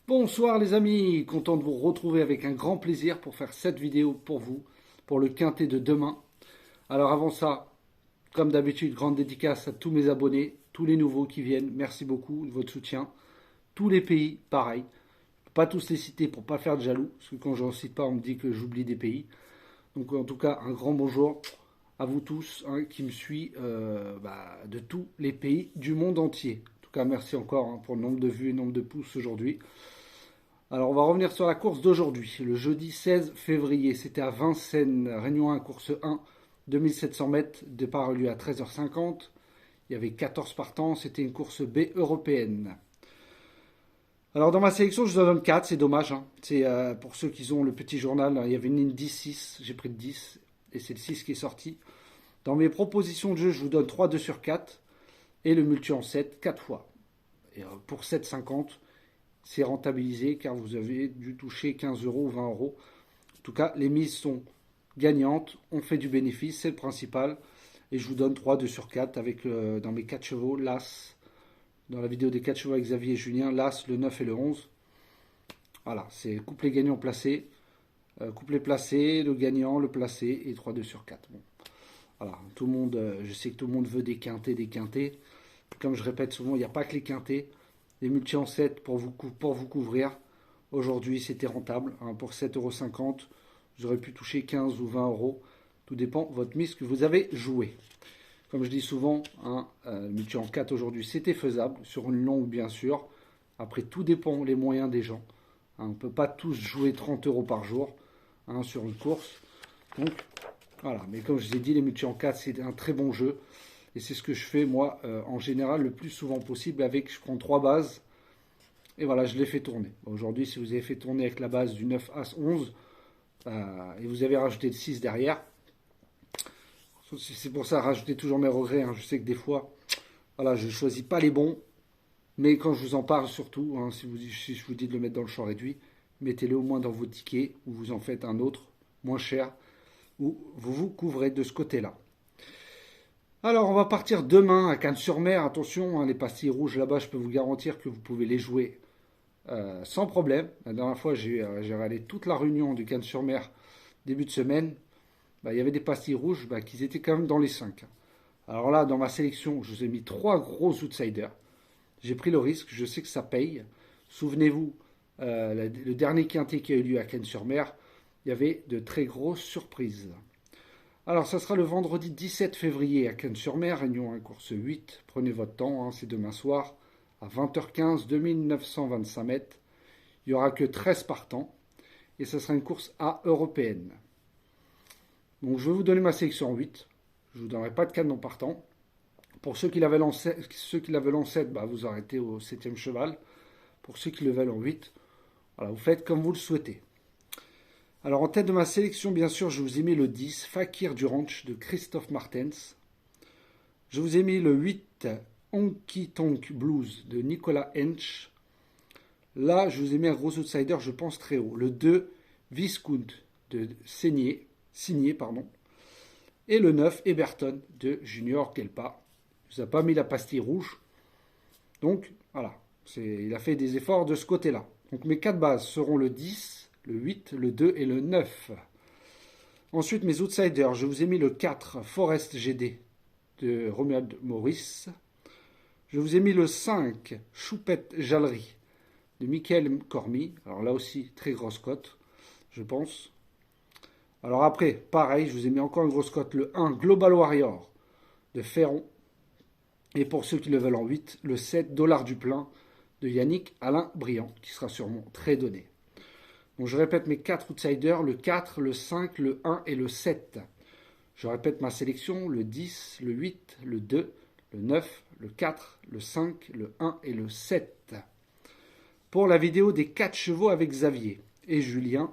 Bonsoir les amis, content de vous retrouver avec un grand plaisir pour faire cette vidéo pour vous, pour le quintet de demain. Alors avant ça, comme d'habitude, grande dédicace à tous mes abonnés, tous les nouveaux qui viennent, merci beaucoup de votre soutien. Tous les pays, pareil, pas tous les citer pour pas faire de jaloux, parce que quand je n'en cite pas, on me dit que j'oublie des pays. Donc en tout cas, un grand bonjour à vous tous qui me suivent de tous les pays du monde entier. En tout cas, merci encore pour le nombre de vues et le nombre de pouces aujourd'hui. Alors, on va revenir sur la course d'aujourd'hui. Le jeudi 16 février, c'était à Vincennes, Réunion 1, course 1, 2700 mètres, départ lieu à 13h50. Il y avait 14 partants, c'était une course B européenne. Alors, dans ma sélection, je vous en donne 4, c'est dommage. C'est pour ceux qui ont le petit journal, il y avait une ligne 10-6, j'ai pris le 10, et c'est le 6 qui est sorti. Dans mes propositions de jeu, je vous donne 3 2 sur 4, et le multi en 7, 4 fois. Et pour 7,50, c'est rentabilisé car vous avez dû toucher 15 euros ou 20 euros. En tout cas, les mises sont gagnantes, on fait du bénéfice, c'est le principal. Et je vous donne 3 2 sur 4 avec dans mes 4 chevaux, l'As, dans la vidéo des 4 chevaux avec Xavier et Julien, l'As, le 9 et le 11. Voilà, c'est couplet gagnant placé, couplet placé, le gagnant, le placé et 3 2 sur 4. Bon. Voilà, tout le monde, je sais que tout le monde veut des quintés, des quintés. Comme je répète souvent, il n'y a pas que les quintés. Les multi en 7 pour vous couvrir. Aujourd'hui, c'était rentable. Pour 7,50 €, vous aurez pu toucher 15 ou 20 euros. Tout dépend de votre mise que vous avez joué. Comme je dis souvent, multi en 4 aujourd'hui, c'était faisable. Sur une longue, bien sûr. Après, tout dépend les moyens des gens. On ne peut pas tous jouer 30 euros par jour sur une course. Donc, voilà. Mais comme je vous ai dit, les multi en 4, c'est un très bon jeu. Et c'est ce que je fais, moi, en général, le plus souvent possible. Je prends 3 bases. Et voilà, je les fais tourner. Aujourd'hui, si vous avez fait tourner avec la base du 9 As 11, et vous avez rajouté le 6 derrière, c'est pour ça, rajouter toujours mes regrets. Je sais que des fois, voilà, je ne choisis pas les bons. Mais quand je vous en parle, surtout, si je vous dis de le mettre dans le champ réduit, mettez-le au moins dans vos tickets, ou vous en faites un autre, moins cher, ou vous vous couvrez de ce côté-là. Alors, on va partir demain à Cannes-sur-Mer. Attention, les pastilles rouges là-bas, je peux vous garantir que vous pouvez les jouer sans problème. La dernière fois, j'ai regardé toute la réunion du Cannes-sur-Mer début de semaine. Il y avait des pastilles rouges qui étaient quand même dans les 5. Alors là, dans ma sélection, je vous ai mis 3 gros outsiders. J'ai pris le risque, je sais que ça paye. Souvenez-vous, le dernier quintet qui a eu lieu à Cannes-sur-Mer, il y avait de très grosses surprises. Alors, ça sera le vendredi 17 février à Cannes-sur-Mer, réunion 1, course 8. Prenez votre temps, c'est demain soir, à 20h15, 2925 mètres. Il n'y aura que 13 partants, et ce sera une course A européenne. Donc, je vais vous donner ma sélection en 8. Je ne vous donnerai pas de canon partant. Pour ceux qui la veulent en 7, vous arrêtez au 7e cheval. Pour ceux qui le veulent en 8, voilà, vous faites comme vous le souhaitez. Alors en tête de ma sélection, bien sûr, je vous ai mis le 10, Fakir du Ranch de Christophe Martens. Je vous ai mis le 8, Honky Tonk Blues de Nicolas Hench. Là, je vous ai mis un gros outsider, je pense très haut. Le 2, Viscount de Signé. Et le 9, Eberton de Junior Kelpa. Je ne vous ai pas mis la pastille rouge. Donc, voilà, il a fait des efforts de ce côté-là. Donc mes 4 bases seront le 10, le 8, le 2 et le 9. Ensuite, mes outsiders, je vous ai mis le 4, Forest GD de Romuald Maurice. Je vous ai mis le 5, Choupette Jallerie de Michael Cormy. Alors là aussi, très grosse cote, je pense. Alors après, pareil, je vous ai mis encore une grosse cote, le 1, Global Warrior de Ferron. Et pour ceux qui le veulent en 8, le 7, Dollar du plein de Yannick Alain Briand, qui sera sûrement très donné. Donc je répète mes 4 outsiders, le 4, le 5, le 1 et le 7. Je répète ma sélection, le 10, le 8, le 2, le 9, le 4, le 5, le 1 et le 7. Pour la vidéo des 4 chevaux avec Xavier et Julien,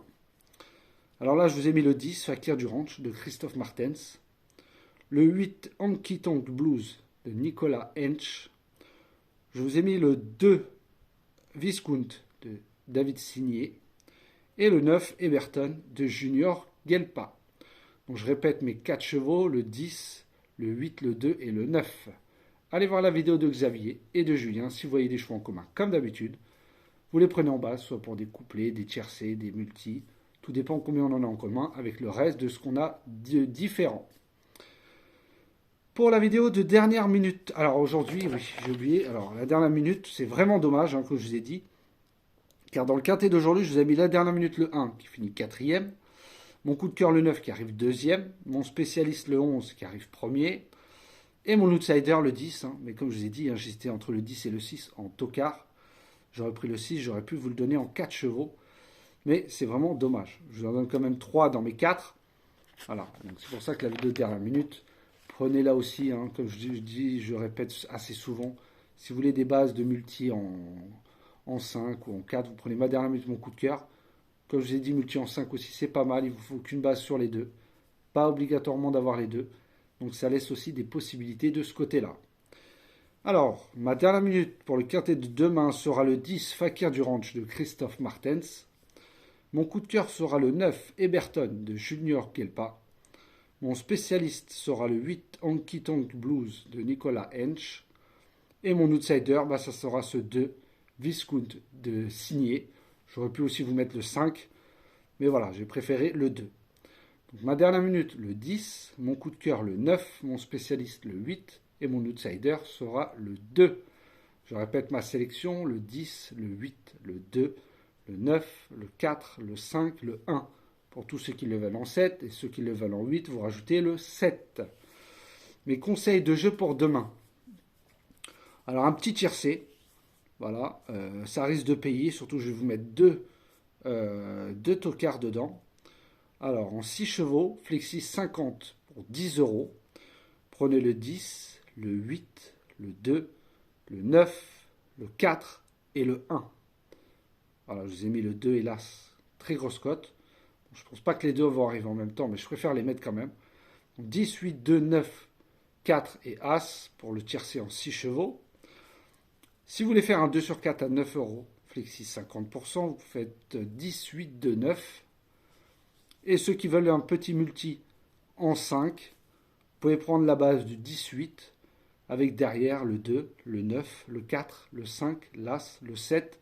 alors là je vous ai mis le 10, Fakir du Ranch de Christophe Martens, le 8, Honky Tonk Blues de Nicolas Hench, je vous ai mis le 2, Viscount de David Signé, et le 9, Eberton de Junior Gelpa. Donc je répète mes 4 chevaux, le 10, le 8, le 2 et le 9. Allez voir la vidéo de Xavier et de Julien si vous voyez des chevaux en commun. Comme d'habitude, Vous les prenez en base, soit pour des couplets, des tiercés, des multis. Tout dépend combien on en a en commun avec le reste de ce qu'on a de différent. Pour la vidéo de dernière minute, alors aujourd'hui, oui, j'ai oublié, alors la dernière minute, c'est vraiment dommage, comme je vous ai dit, car dans le quintet d'aujourd'hui, je vous ai mis la dernière minute le 1 qui finit 4e, mon coup de cœur le 9 qui arrive 2e, mon spécialiste le 11 qui arrive 1er, et mon outsider le 10, mais comme je vous ai dit, j'hésitais entre le 10 et le 6 en tocard. J'aurais pris le 6, j'aurais pu vous le donner en 4 chevaux, mais c'est vraiment dommage. Je vous en donne quand même 3 dans mes 4. Voilà, donc c'est pour ça que la vidéo de dernière minute, prenez-la aussi, comme je dis, je répète assez souvent, si vous voulez des bases de multi en 5 ou en 4, vous prenez ma dernière minute, mon coup de cœur. Comme je vous ai dit, multi en 5 aussi, c'est pas mal, il vous faut qu'une base sur les deux. Pas obligatoirement d'avoir les deux. Donc ça laisse aussi des possibilités de ce côté-là. Alors, ma dernière minute pour le quintet de demain sera le 10 Fakir du Ranch de Christophe Martens. Mon coup de cœur sera le 9 Eberton de Junior Kelpa. Mon spécialiste sera le 8 Honky Tonk Blues de Nicolas Hench. Et mon outsider, ça sera ce 2 Viscount de Signé. J'aurais pu aussi vous mettre le 5, mais voilà, j'ai préféré le 2. Donc, ma dernière minute, le 10, mon coup de cœur, le 9, mon spécialiste, le 8, et mon outsider sera le 2. Je répète ma sélection, le 10, le 8, le 2, le 9, le 4, le 5, le 1. Pour tous ceux qui le veulent en 7 et ceux qui le veulent en 8, vous rajoutez le 7. Mes conseils de jeu pour demain. Alors un petit tiercé, voilà, ça risque de payer, surtout je vais vous mettre deux tocards dedans. Alors en 6 chevaux, Flexis 50 pour 10 euros. Prenez le 10, le 8, le 2, le 9, le 4 et le 1. Voilà, je vous ai mis le 2 hélas, très grosse cote. Je ne pense pas que les deux vont arriver en même temps, mais je préfère les mettre quand même. Donc 10, 8, 2, 9, 4 et As pour le tiercé en 6 chevaux. Si vous voulez faire un 2 sur 4 à 9 euros, Flexis 50%, vous faites 10, 8, 2, 9. Et ceux qui veulent un petit multi en 5, vous pouvez prendre la base du 18 avec derrière le 2, le 9, le 4, le 5, l'As, le 7.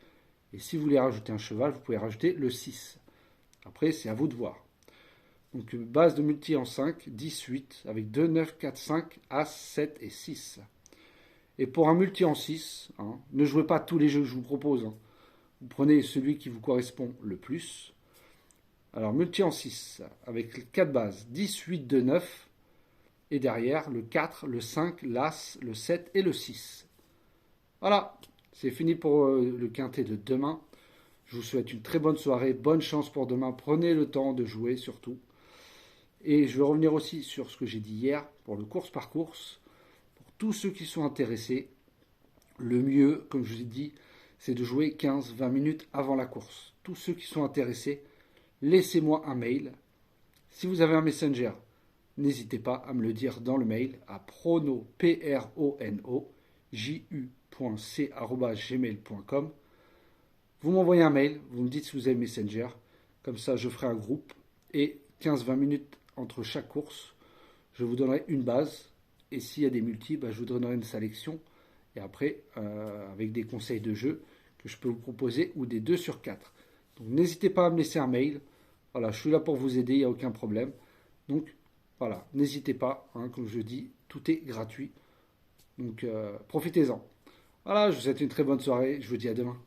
Et si vous voulez rajouter un cheval, vous pouvez rajouter le 6. Après, c'est à vous de voir. Donc, base de multi en 5, 10, 8, avec 2, 9, 4, 5, As, 7 et 6. Et pour un multi en 6, ne jouez pas tous les jeux que je vous propose. Vous prenez celui qui vous correspond le plus. Alors, multi en 6, avec 4 bases, 10, 8, 2, 9. Et derrière, le 4, le 5, l'As, le 7 et le 6. Voilà, c'est fini pour le quintet de demain. Je vous souhaite une très bonne soirée, bonne chance pour demain. Prenez le temps de jouer surtout. Et je vais revenir aussi sur ce que j'ai dit hier pour le course par course. Pour tous ceux qui sont intéressés, le mieux, comme je vous ai dit, c'est de jouer 15-20 minutes avant la course. Tous ceux qui sont intéressés, laissez-moi un mail. Si vous avez un messenger, n'hésitez pas à me le dire dans le mail à prono, ju.c@gmail.com. Vous m'envoyez un mail, vous me dites si vous avez Messenger, comme ça je ferai un groupe et 15-20 minutes entre chaque course, je vous donnerai une base et s'il y a des multis, je vous donnerai une sélection et après avec des conseils de jeu que je peux vous proposer ou des 2 sur 4. Donc n'hésitez pas à me laisser un mail, voilà, je suis là pour vous aider, il n'y a aucun problème. Donc voilà, n'hésitez pas, comme je dis, tout est gratuit, donc profitez-en. Voilà, je vous souhaite une très bonne soirée, je vous dis à demain.